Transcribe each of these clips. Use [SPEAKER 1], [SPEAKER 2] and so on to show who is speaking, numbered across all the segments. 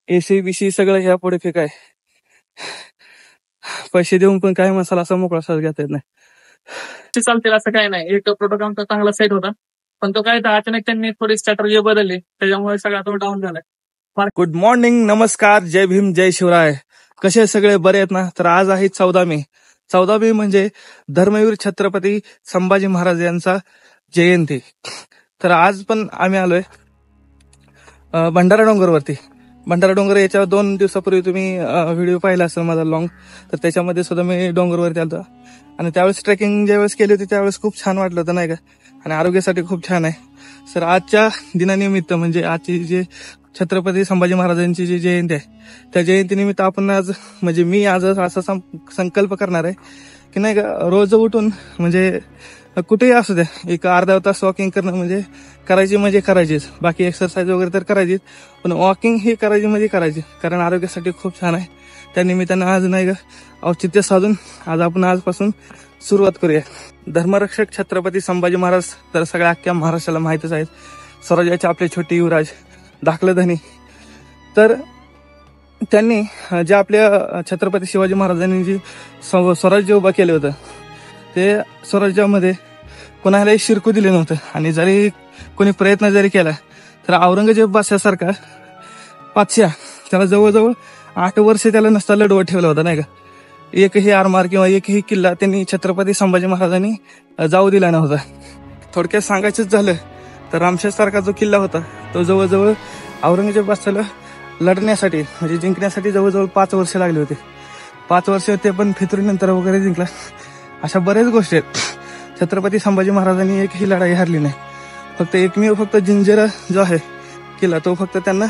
[SPEAKER 1] AC BC सगळं ह्या पुढे फेकाय. पैसे देऊन पण काय मसाला असा मोकळा साज घेता येत नाही.
[SPEAKER 2] चालतील असं काही नाही. एक प्रोडक्ट आमचा चांगला सेट होता, पण तो काय अचानक त्यांनी थोडी स्ट्रॅटर्जी बदलली, त्याच्यामुळे सगळा तो डाऊन झालाय.
[SPEAKER 1] गुड मॉर्निंग, नमस्कार, जय भीम, जय शिवराय. कसे सगळे बरे आहेत ना? तर आज आहे 14 मे. 14 मे म्हणजे धर्मवीर छत्रपती संभाजी महाराज यांचा जयंती. तर आज पण आम्ही आलोय भंडारा डोंगरवरती. भंडारा डोंगर याच्या 2 दिवसापूर्वी तुम्ही व्हिडिओ पाहिला असेल माझा लॉंग, तर त्याच्यामध्ये सुद्धा मी डोंगरवरती आलो. आणि त्यावेळेस ट्रेकिंग ज्यावेळेस केली होती त्यावेळेस खूप छान वाटलं होतं नाही का, आणि आरोग्यासाठी खूप छान आहे. सर आजच्या दिनानिमित्त म्हणजे आजची जे छत्रपती संभाजी महाराजांची जी जयंती आहे त्या जयंतीनिमित्त आपण आज म्हणजे मी आज असा संकल्प करणार आहे की नाही का, रोज उठून म्हणजे कुठेही असू द्या एक अर्धा तास वॉकिंग करणं म्हणजे करायची म्हणजे करायचीच. बाकी एक्सरसाइज वगैरे तर करायचीच, पण वॉकिंग ही करायची म्हणजे करायची, कारण आरोग्यासाठी खूप छान आहे. त्या निमित्तानं आज नाही का औचित्य साधून आज आपण आजपासून सुरुवात करूया. धर्मरक्षक छत्रपती संभाजी महाराज तर सगळ्या अख्ख्या महाराष्ट्राला माहितच आहेत. स्वराज्याचे आपले छोटे युवराज, दाखले धनी. तर त्यांनी जे आपल्या छत्रपती शिवाजी महाराजांनी जी स्वराज्य उभा केलं होतं ते स्वराज्यामध्ये कोणालाही शिरकू दिले नव्हतं. आणि जरी कोणी प्रयत्न जरी केला तर औरंगजेब बादशासारखा पातशाह त्याला जवळजवळ 8 वर्ष त्याला नसता लढवत ठेवला होता नाही का. एकही आरमार किंवा एकही किल्ला त्यांनी छत्रपती संभाजी महाराजांनी जाऊ दिला नव्हता. थोडक्यात सांगायचंच झालं तर रामशेषसारखा जो किल्ला होता तो जवळजवळ औरंगजेब बादशाला लढण्यासाठी म्हणजे जिंकण्यासाठी जवळजवळ 5 वर्ष लागली होती. 5 वर्ष ते पण फितुरीनंतर वगैरे जिंकला. अशा बऱ्याच गोष्टी आहेत. छत्रपती संभाजी महाराजांनी एकही लढाई हारली नाही. फक्त एकमेव फक्त जंजिरा जो आहे किल्ला तो फक्त त्यांना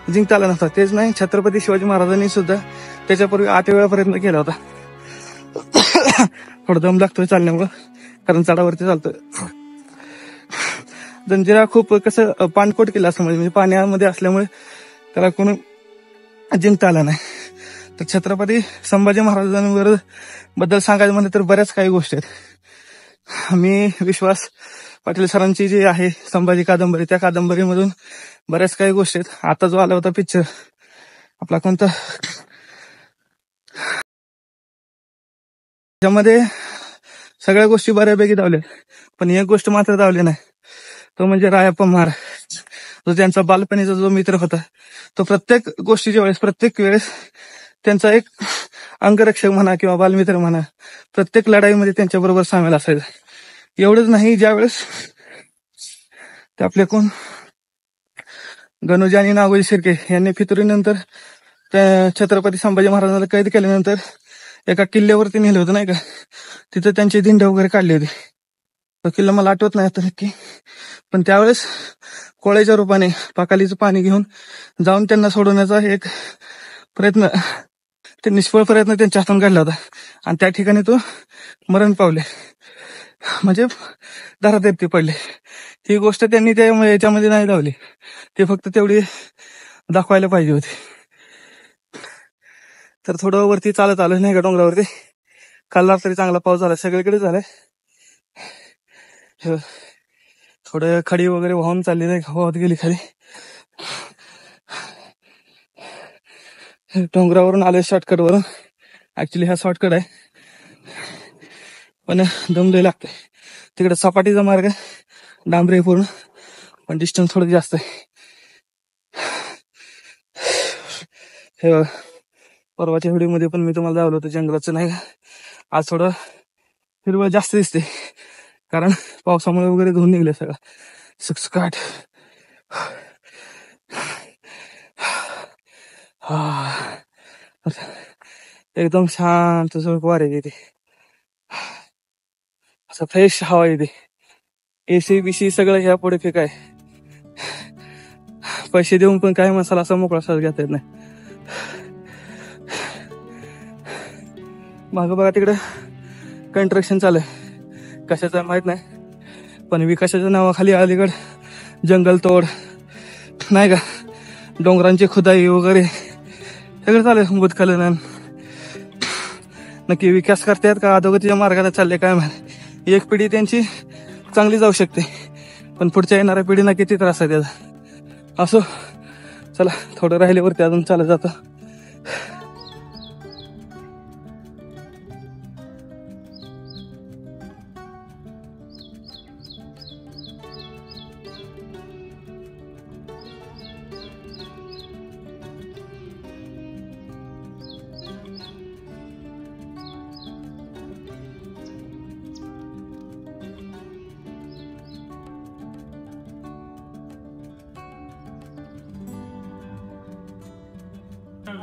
[SPEAKER 1] जिंकता आला नव्हता. तेच नाही, छत्रपती शिवाजी महाराजांनी सुद्धा त्याच्यापूर्वी 8 वेळा प्रयत्न केला होता. थोडं दम लागतोय चालण्यामुळं, कारण चढावरती चालतोय. जंजिरा खूप कसं पाणकोट किल्ला असं म्हणजे पाण्यामध्ये असल्यामुळे त्याला कोणी जिंकता आला नाही. तर छत्रपती संभाजी महाराजांवर बद्दल सांगायचं म्हणजे तर बऱ्याच काही गोष्टी आहेत. मी विश्वास पाटील सरांची जी आहे संभाजी कादंबरी, त्या कादंबरीमधून बऱ्याच काही गोष्टी आहेत. आता जो आला होता पिक्चर आपला कोणता, त्यामध्ये सगळ्या गोष्टी बऱ्यापैकी धावल्या, पण एक गोष्ट मात्र धावली नाही, तो म्हणजे रायप्पा महाराज. जो त्यांचा बालपणीचा जो मित्र होता तो प्रत्येक गोष्टीच्या वेळेस प्रत्येक वेळेस त्यांचा एक अंगरक्षक म्हणा किंवा बालमित्र म्हणा प्रत्येक लढाईमध्ये त्यांच्याबरोबर सामील असायचा. एवढंच नाही, ज्यावेळेस ते आपले कोण गणोजी आणि नागोजी शिर्के यांनी फितुरीनंतर छत्रपती संभाजी महाराजांना कैद केल्यानंतर एका किल्ल्यावरती नेलं होतं नाही का, तिथं त्यांचे दिंड वगैरे काढले होते. तो किल्ला मला आठवत नाही आता नक्की, पण त्यावेळेस कोळ्याच्या रूपाने पाकालीचं पाणी घेऊन जाऊन त्यांना सोडवण्याचा एक प्रयत्न, ते निष्फळ प्रयत्न त्यांच्या हातून घडला होता. आणि त्या ठिकाणी तो मरण पावले, म्हणजे दारात पडले. ही गोष्ट त्यांनी याच्यामध्ये नाही लावली, ती फक्त तेवढी दाखवायला पाहिजे होती. तर थोडं वरती चालत आलं नाही का डोंगरावरती. काल रात्री चांगला पाऊस झाला, सगळीकडे झालाय. थोडं खडी वगैरे वाहून चालली नाही, वाहत गेली खाली. डोंगरावरून आले शॉर्टकट वरून. ऍक्च्युली हा शॉर्टकट आहे, पण दमले लागते. तिकडे सपाटीचा मार्ग डांबरे पूर्ण, पण डिस्टन्स थोडं जास्त आहे. हे परवाच्या व्हिडिओमध्ये पण मी तुम्हाला दाखवलं होतं जंगलाचं नाही का. आज थोडं हिरवळ जास्त दिसते, कारण पावसामुळे वगैरे धुवून निघले सगळं सुकसुकाट. एकदम शांत झोप वारे येते, असं फ्रेश हवा येते. एसी बीसी सगळं ह्या पुढे फेकाय. पैसे देऊन पण काय मसाला असा मोकळा साज घेता येत नाही. मागं बघा तिकडं कंस्ट्रक्शन चालू आहे, कशाचं माहित नाही, पण विकासाच्या नावाखाली अलीकड जंगल तोड नाही का, डोंगरांची खुदाई वगैरे सगळं चालू आहे. बुदखलन नक्की विकास करतायत का अधोगतीच्या मार्गाने चालले काय माहिती. एक पिढी त्यांची चांगली जाऊ शकते, पण पुढच्या येणाऱ्या पिढींना किती त्रास आहे त्याचा. असो, चला थोडं राहिल्यावरती अजून चालत जातं.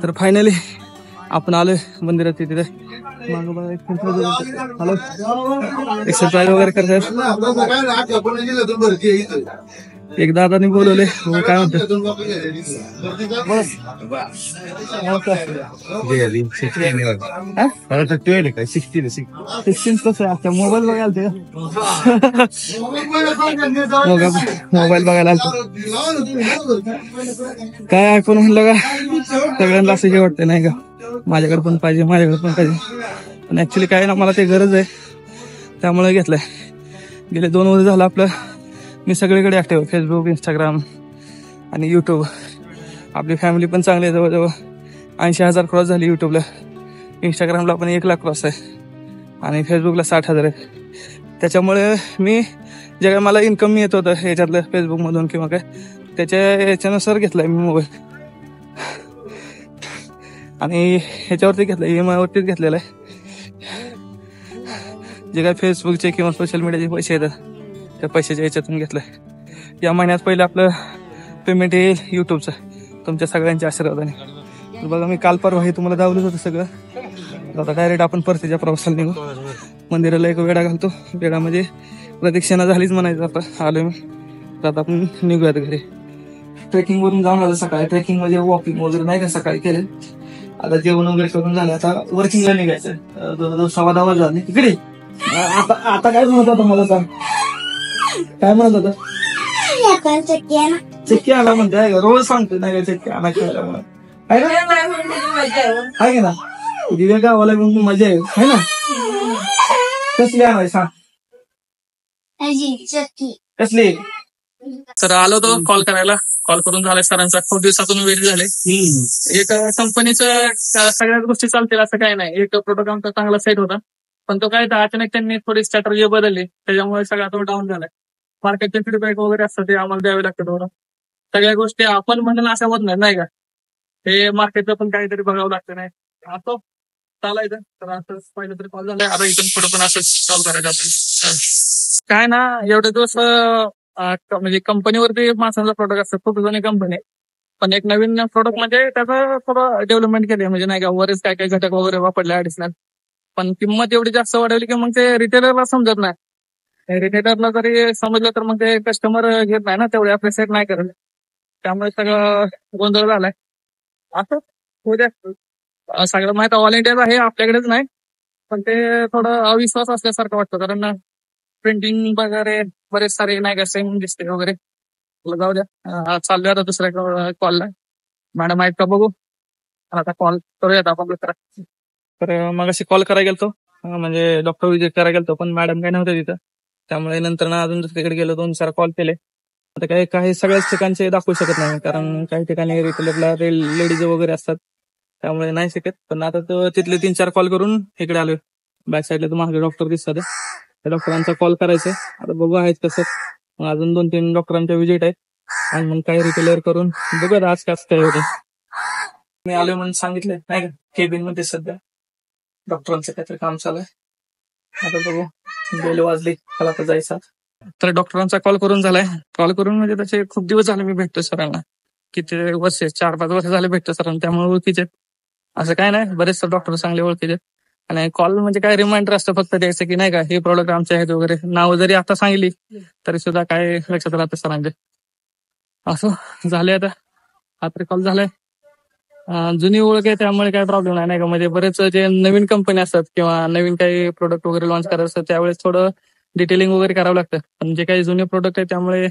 [SPEAKER 1] तर फायनली आपण आलोय मंदिरात तिथे. मागं बघा हॅलो एक्सरसाइज वगैरे करतात. एक दादानी बोलवले हो काय म्हणतात मोबाईल बघायला ते मोबाईल बघायला काय आयफोन म्हणलं का सगळ्यांना असं हे वाटतं नाही का माझ्याकडे पण पाहिजे पण ऍक्च्युली काय ना मला ते गरज आहे त्यामुळे घेतलंय. गेले 2 वर्ष झालं आपलं मी सगळीकडे ऍक्टिव्ह आहे. फेसबुक, इंस्टाग्राम आणि युट्यूब. आपली फॅमिली पण चांगली आहे. जवळजवळ 80,000 क्रॉस झाली युट्यूबला. इंस्टाग्रामला पण 1 लाख क्रॉस आहे आणि फेसबुकला 60,000 आहे. त्याच्यामुळे मी जे काय मला इन्कम मिळत होतं ह्याच्यातलं फेसबुकमधून किंवा काय याच्यानुसार घेतलाय मी मोबाईल. आणि ह्याच्यावरती घेतलं EMI वरतीच घेतलेलं आहे. जे काय फेसबुकचे किंवा सोशल मीडियाचे पैसे येतात त्या पैशाच्या याच्यातून घेतलंय. या महिन्यात पहिलं आपलं पेमेंट येईल युट्यूबचं तुमच्या सगळ्यांच्या आशीर्वादाने. तर बघा मी काल परवा हे तुम्हाला दावलंच होतं सगळं. आता डायरेक्ट आपण परतीच्या प्रवासाला निघू. मंदिराला एक वेळा घालतो. वेळा म्हणजे प्रदक्षिणा झालीच म्हणायचं. आता आलोय मी तर आता आपण निघूयात घरी. ट्रेकिंग वरून जाऊन आलं सकाळी. ट्रेकिंग म्हणजे वॉकिंग वगैरे नाही का सकाळी केले. आता जेवण वगैरे करून झालं. आता वर्किंगला निघायचं. 10:15 वाजले तिकडे. आता काय म्हणत होता मला सांग. काय म्हणत होता चक्की आला म्हणते रोज सांगतो नाही का चक्की आला खेळायला म्हणून आहे ना. दिव्या गावाला मजा आहे ना. कसली आणाय सांग कसली.
[SPEAKER 2] तर आलो तो कॉल करायला. कॉल करून झालाय सरांचा. खूप दिवसातून वेळ झाले. एक कंपनीचं सगळ्याच गोष्टी चालतील असं काही नाही. एक प्रोडक्ट आमचा चांगला सेट होता पण तो काय अचानक त्यांनी थोडी स्ट्रॅटर्जी बदलली त्याच्यामुळे सगळा तो डाऊन झालाय. मार्केटचे फीडबॅक वगैरे असतात ते आम्हाला द्यावे लागतात थोडं. सगळ्या गोष्टी आपण म्हणणं अशा होत नाही का. हे मार्केटचं पण काहीतरी बघावं लागतं नाही असं चालायचं. तर असं पहिलं तरी कॉल झालाय. आता इथून पुढे पण असंच कॉल करायचं आपण. काय ना एवढे दिवस म्हणजे कंपनीवरती माणसांचा प्रोडक्ट असतात. खूप जुनी कंपनी पण एक नवीन प्रोडक्ट म्हणजे त्याचं थोडं डेव्हलपमेंट केली म्हणजे नाही का वरच काय काय घटक वगैरे वापरले ऍडिशनल. पण किंमत एवढी जास्त वाढवली की मग ते रिटेलरला समजत नाही. रिटेलरला जरी समजलं तर मग ते कस्टमर घेत नाही ना तेवढे अप्रिशिएट नाही करत. त्यामुळे सगळं गोंधळ झालाय. असं उद्या सगळं माहिती ऑल इंडियाच आहे आपल्याकडेच नाही पण ते थोडं अविश्वास असल्यासारखं वाटतं कारण प्रिंटिंग वगैरे बरेच सारे नाही का सेम दिसते वगैरे. जाऊ द्या चालूया आता दुसऱ्या कॉलला. मॅडम आहेत का बघू. आता कॉल करूयात आपण दुसरा.
[SPEAKER 1] तर मग अशी कॉल करायला गेलतो म्हणजे डॉक्टर विजिट करायला गेलतो पण मॅडम काय नव्हते तिथं. त्यामुळे नंतर ना अजून दुसरीकडे गेलो 2-4 कॉल केले. आता काही सगळ्याच ठिकाणचे दाखवू शकत नाही कारण काही ठिकाणी रिटेलरला लेडीज वगैरे असतात त्यामुळे नाही शकत. पण आता तो तिथले 3-4 कॉल करून इकडे आलोय. बॅक साईडला तर माझे डॉक्टर दिसतात त्या डॉक्टरांचा कॉल करायचा. आता बघू आहेत कसं. मग अजून 2-3 डॉक्टरांच्या विजिट आहेत आणि मग काही रिटेलर करून बघूयात आज कसं काय होतं. मी आलोय म्हणून सांगितलंय नाही का केबिन मध्ये सध्या डॉक्टरांचं काहीतरी काम चालू आहे. आता बघू 2 वाजले मला आता जायचं. तर डॉक्टरांचा कॉल करून झालाय. कॉल करून म्हणजे त्याचे खूप दिवस झाले मी भेटतो सरांना. किती वर्ष 4-5 वर्ष झाले भेटतो सरांना त्यामुळे ओळखीचे. असं काय नाही बरेच डॉक्टर चांगले ओळखीचे. आणि कॉल म्हणजे काय रिमाइंडर असतं फक्त द्यायचं की नाही का हे प्रोडक्ट आमचे आहेत वगैरे. नाव जरी आता सांगली तरी सुद्धा काय लक्षात राहतं सरांचे. असं झाले आता हा तरी कॉल झालाय. जुनी ओळख आहे त्यामुळे काही प्रॉब्लेम नाही का. म्हणजे बरेच जे नवीन कंपनी असतात किंवा नवीन काही प्रोडक्ट वगैरे लॉन्च करायचं असतात त्यावेळेस थोडं डिटेलिंग वगैरे करावं लागतं. पण जे काही जुने प्रोडक्ट आहे त्यामुळे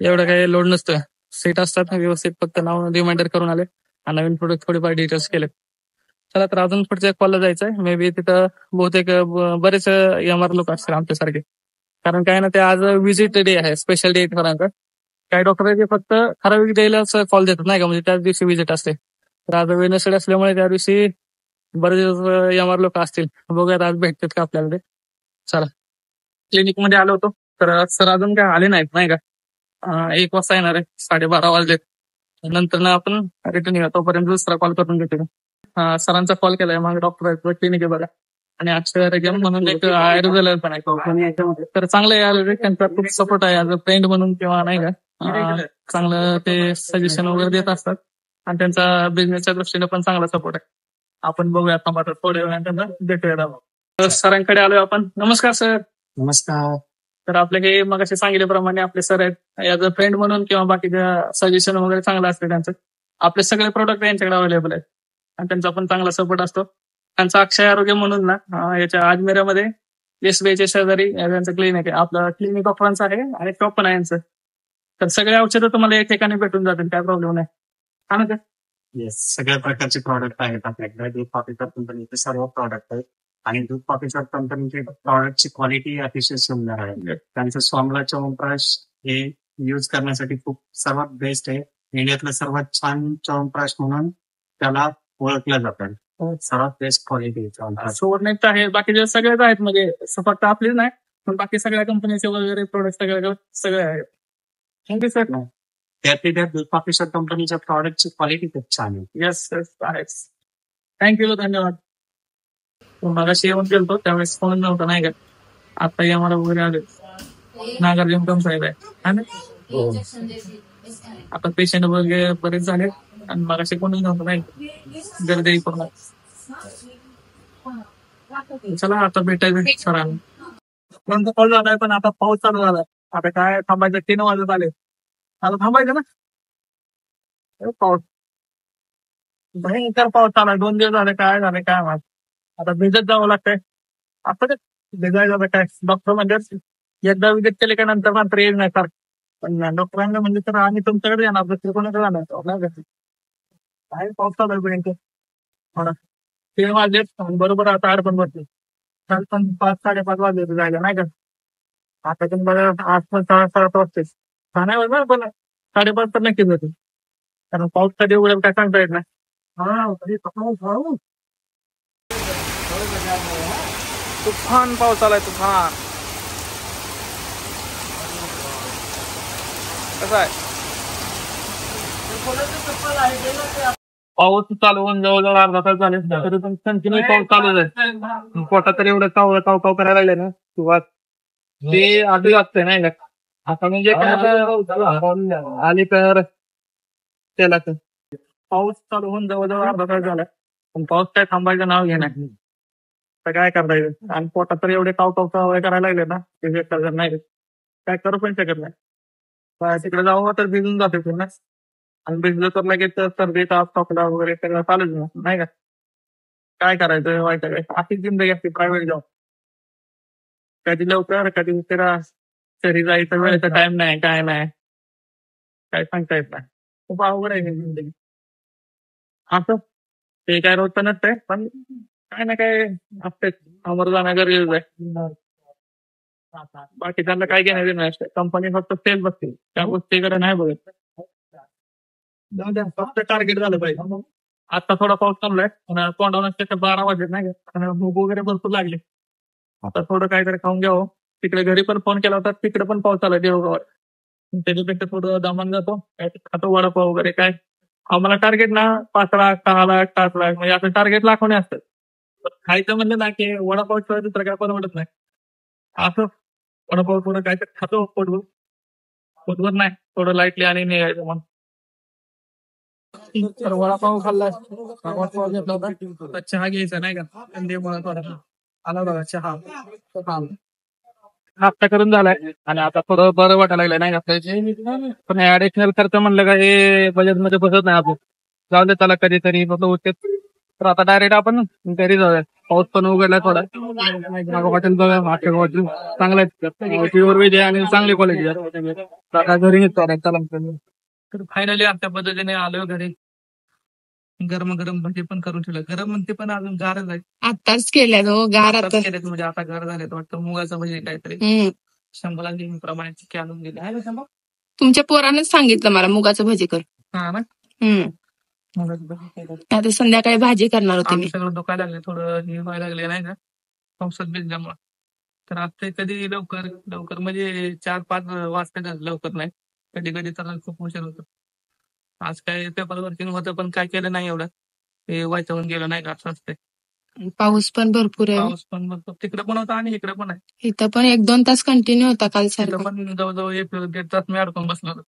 [SPEAKER 1] एवढं काही लोड नसतं. सेट असतात व्यवस्थित फक्त नाव रिमाइंडर करून आले आणि नवीन प्रोडक्ट थोडेफार डिटेल्स केले. चला तर अजून पुढच्या कॉलला जायचंय. मे बी तिथं बहुतेक बरेच MR लोक असतील आमच्यासारखे कारण काय ना ते आज विजिट डे आहे स्पेशल डे सरांचा.
[SPEAKER 2] काही डॉक्टर ते फक्त ठराविक द्यायलाच कॉल देतात नाही का, म्हणजे त्याच दिवशी विजिट असते. तर आज वेनसडे असल्यामुळे त्या दिवशी बरेच एमआर लोक असतील. बघूयात आज भेटतात का आपल्याला ते. चला, क्लिनिक मध्ये आलो होतो तर सर अजून काय आले नाहीत नाही का. 1 वाजता येणार आहे, 12:30 वाजलेत. नंतर ना आपण रिटर्न येऊ, तोपर्यंत दुसरा कॉल करून घेतो. सरांचा कॉल केलाय, मग डॉक्टर क्लिनिक आहे बघा. आणि अक्षय म्हणून एक आयुर्वेद पण आहे, तर चांगलं आहे आयुर्वेदिक. त्यांचा खूप सपोर्ट आहे ऍज अ फ्रेंड म्हणून किंवा नाही का. चांगलं ते सजेशन वगैरे देत असतात आणि त्यांचा बिझनेसच्या दृष्टीने पण चांगला सपोर्ट आहे. आपण बघूया थांबा थोड्या वेळाने त्यांना भेटूया. तर सरांकडे आलोय आपण. नमस्कार सर.
[SPEAKER 3] नमस्कार.
[SPEAKER 2] तर आपले काही मग असे सांगितल्याप्रमाणे आपले सर आहेत, ऍज अ फ्रेंड म्हणून किंवा बाकीच्या सजेशन वगैरे चांगलं असतं त्यांचं. आपले सगळे प्रोडक्ट यांच्याकडे अवेलेबल आहेत आणि त्यांचा पण चांगला सपोर्ट असतो. त्यांचा अक्षय आरोग्य म्हणून ना याच्या अजमेरामध्ये एसबीआयच्या शेजारी त्यांचं क्लिनिक आहे. आपलं क्लिनिक डॉक्टरांचं आहे आणि शॉप पण आहे यांचं. तर सगळे औषधं तुम्हाला एक ठिकाणी भेटून जातील, काय प्रॉब्लेम नाही. हा ना.
[SPEAKER 3] येस, सगळ्या प्रकारचे प्रॉडक्ट आहेत आपल्याकडे. दूध कॉफीशॉप कंपनीचे सर्व प्रॉडक्ट आहेत आणि दूध कॉफीशॉप कंपनीचे प्रॉडक्टची क्वालिटी अतिशय सुंदर आहे. त्यांचं स्वामला च्यवनप्राश हे यूज करण्यासाठी खूप सर्वात बेस्ट आहे. इंडियातलं सर्वात छान च्यवनप्राश म्हणून त्याला ओळखलं जातं. सर्वात बेस्ट क्वालिटी च्यवनप्राश.
[SPEAKER 2] सुवर्णित आहे, बाकीचे सगळेच आहेत, म्हणजे फक्त आपलीच नाही पण बाकी सगळ्या कंपनीचे वगैरे प्रोडक्ट सगळे आहेत. Thank you sir.
[SPEAKER 3] त्यातली त्यात दूध कॉफीशॉप कंपनीच्या प्रॉडक्टची क्वालिटी खूप छान आहे.
[SPEAKER 2] येस आहेच. थँक्यू, धन्यवाद. मगाशी येऊन गेलतो त्यावेळेस फोन नव्हता नाही का. आता आम्हाला वगैरे आले. नागार्जुन कम साहेब आहे. आता पेशंट वगैरे बरेच झाले आणि मगाशी कोणीच नव्हतं नाही, गर्दी पूर्ण. चला आता भेटायचं सरांना. कोणता कॉल झालाय पण आता पाऊस चालू झालाय. आता काय थांबायचं, 3 वाजत आले. आता थांबायचं ना. पाऊस भयंकर पाऊस चालू आहे. 2 दिवस झाले, काय झाले काय माहित. आता भिजत जावं लागतंय. आता भिजायचं काय, डॉक्टर म्हणजे एकदा विजिट केले का नंतर मात्र येईल नाही सर. पण डॉक्टरांना म्हणजे तर आम्ही तुमच्याकडे येणार, दुसरी कोणाकडे जाणार. काय पाऊस चालू आहे भयंकर. थोडा 3 वाजलेत बरोबर आता 8 पण बसले. काल पण 5-5:30 वाजले जायला नाही का. आता पण बघा 8-7 वाजते. नाही बघा पण 5:30 तर नक्कीच होते, कारण पाऊस कधी उघडेल काय सांगता येत नाही. तुफान पाऊस आलाय, तुफान. कसा आहे पाऊस चालू होऊन जवळजवळ अर्धा तास झाले तरी पण कंटिन्यू पाऊस चालूच आहे. पोटात तर एवढं काव करायला लागले ना सुरुवात ते आधी लागतंय नाही का. आता म्हणजे आली तर त्याला पाऊस चालू होऊन जवळजवळ अर्धा तास झाला पण पाऊस काय थांबायचं नाव घेणार. तर काय करता येईल आणि पोटात तर एवढे काव करायला लागले ना ते नाही काय करू पण शकत नाही. तिकडे जावं तर भिजून जाते पूर्ण आणि भिजलं तर लगेच सर्दी ताप खोकला वगैरे सगळं चालूच नाही का. काय करायचं वाईट आहे. अशीच जिंदगी असते प्रायव्हेट जॉब. कधी लवकर कधी उशिरा, घरी जायचं वेळेचा टाइम नाही, काय नाही, काय सांगता येत नाही. खूप अवघड आहे ही जिंदगी. असं ते काय रोजचं नसतंय पण काय ना काय असतेच, समोर जाणं गरजेचं आहे. बाकी त्यांना काय घेण्यात येणार नसतं. कंपनी फक्त सेल बघते, त्या गोष्टीकडे नाही बघत. फक्त टार्गेट झालं पाहिजे. आता थोडा पाऊस चाललाय पण तोंडावर 12 वाजले नाही का, भूक वगैरे भरपूर लागली. आता थोडं काहीतरी खाऊन घ्यावं. तिकडे घरी पण फोन केला होता, तिकडे पण पाऊस आला देवगावात. त्याच्यापेक्षा थोडं दमान जातो, काय खातो वडापाव वगैरे काय. आम्हाला टार्गेट ना 5 लाख 6 लाख 7 लाख म्हणजे आपलं टार्गेट लाखोने असतं. खायचं म्हणलं ना की वडापाव शिवाय दुसरं काय परवडत नाही. असं वडापाव थोडं काहीतरी खातो पोटभर नाही, थोडं लाईटली आणि निघायचं मग. तर वडापाव खाल्लाय, वडापाव घेतला होता, चहा घ्यायचा नाही का. थंडीमुळे थोडा आला बघा चहा. नाश्ता करून झालाय आणि आता थोडं बरं वाटायला लागलंय नाही का. पण ऍडिशनल खर्च म्हणलं का हे बजेट मध्ये बसत नाही आपण. जाऊ दे त्याला कधीतरी होते. तर आता डायरेक्ट आपण घरी जाऊया. पाऊस पण उघडलाय थोडा. हॉटेल बघा, हॉटेल चांगलं आहे, प्युअर व्हेज आहे आणि चांगली क्वालिटी आहे. आता घरी येतो तर फायनली आमच्या पद्धतीने आलो घरी. गरम गरम भजी पण करून ठेवलं. गरम म्हणते पण अजून गारच आहे.
[SPEAKER 4] आताच केल्यात हो गार आता.
[SPEAKER 2] केलेत म्हणजे आता गार झालेत वाटतं. मुगाचं भजी काहीतरी 100 प्रमाणे चिक्की आणून दिली आहे.
[SPEAKER 4] तुमच्या पोरानेच सांगितलं मला मुगाचं भजी कर.
[SPEAKER 2] हा ना
[SPEAKER 4] आता संध्याकाळी भाजी करणार होते मी.
[SPEAKER 2] आम्ही सगळं दुखायला लागले, थोडं हे व्हायला लागले नाही का पावसात भिजल्यामुळे. तर आता कधी लवकर लवकर म्हणजे 4-5 वाजता लवकर नाही, कधी कधी तर खूप उशीर होतो. आज काय पेपर वर्किंग होतं पण काय केलं नाही एवढं, ते वैतागून गेलं नाही का, असं असते.
[SPEAKER 4] पाऊस पण भरपूर आहे.
[SPEAKER 2] पाऊस पण भरपूर तिकडे पण होता आणि इकडे पण आहे.
[SPEAKER 4] इथं पण 1-2 तास कंटिन्यू होता काल
[SPEAKER 2] तिथं
[SPEAKER 4] सारखा.
[SPEAKER 2] पण जवळजवळ 1-1.5 तास मी अडकून बसलो होतो.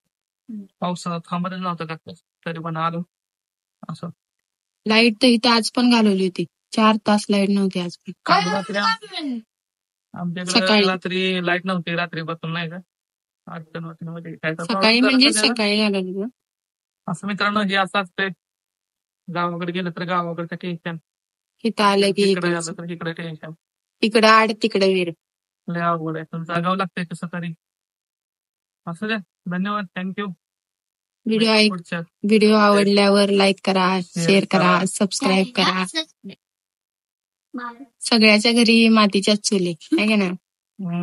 [SPEAKER 2] पाऊस थांबतच नव्हता का, तरी पण आलो असं.
[SPEAKER 4] लाईट तर इथं आज पण घालवली होती. 4 तास लाईट नव्हती आज पण.
[SPEAKER 2] काल रात्री आमच्याकडे
[SPEAKER 4] सकाळी.
[SPEAKER 2] रात्री लाईट नव्हती, रात्रीपासून नाही का अडचण होती. म्हणजे काय तर
[SPEAKER 4] सकाळी
[SPEAKER 2] पाऊस
[SPEAKER 4] म्हणजे
[SPEAKER 2] जरा जरा.
[SPEAKER 4] सकाळी घालवली ना.
[SPEAKER 2] असं मित्रांनो हे असं असतंय, गावाकडे गेलं तर गावाकडचं टेन्शन,
[SPEAKER 4] इथं आलं की
[SPEAKER 2] इकडे आलं तर इकडे टेन्शन.
[SPEAKER 4] इकडं आड तिकडे विहीर.
[SPEAKER 2] लय अवघड आहे, पण जागावं लागतंय कसं तरी. असं द्या, धन्यवाद, थँक्यू.
[SPEAKER 4] व्हिडिओ आवडल्यावर लाईक करा, शेअर करा, सबस्क्राईब करा. सगळ्याच्या घरी मातीच्याच चुली आहे का ना.